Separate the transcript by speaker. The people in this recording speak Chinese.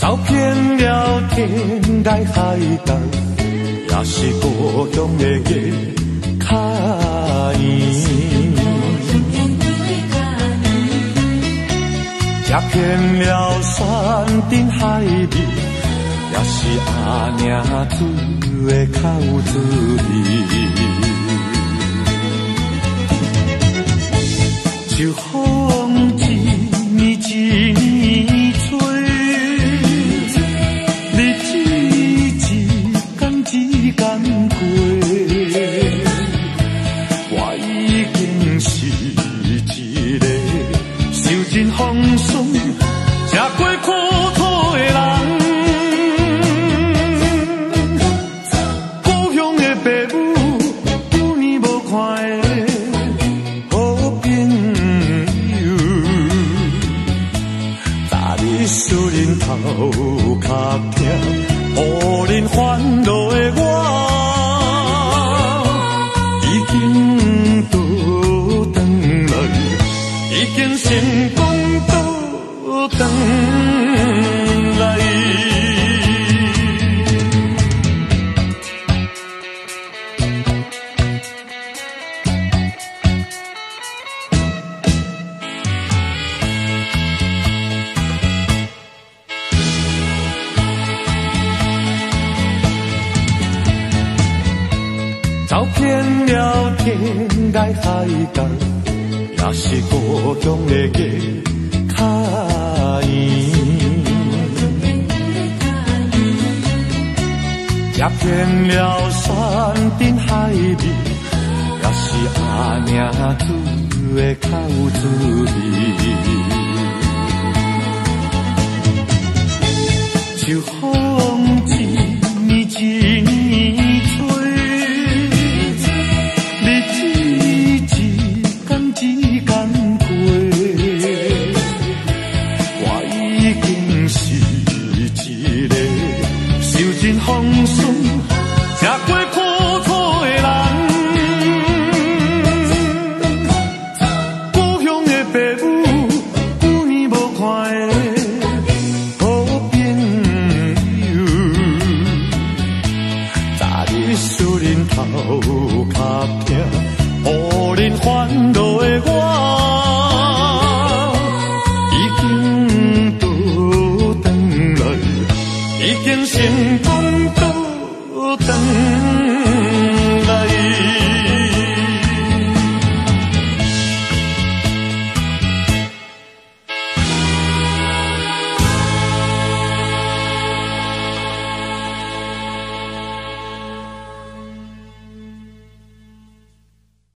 Speaker 1: 走遍了天涯海角，也是故乡的夜脚印。踏遍了山珍海味，也是阿娘煮的口滋味。秋风一年一年吹，日子一天一天过，我已经是一个受尽风霜、吃过苦土的人。故乡的爸母，久年无看的好朋友，早日思恁头壳疼，予恁烦恼的我，已经倒转来，已经成功倒转来。走遍了天涯海角，也是故乡的夜脚印。踏遍了山珍海味，也是阿娘煮的口滋味。秋风一年一年吹，日子一天一天过，我已经是一个受尽风霜、吃过苦土的人。故乡的爸母，久年无看的好朋友，早日思恁头壳疼，予恁烦恼的我，已经倒转来，已经成功倒转。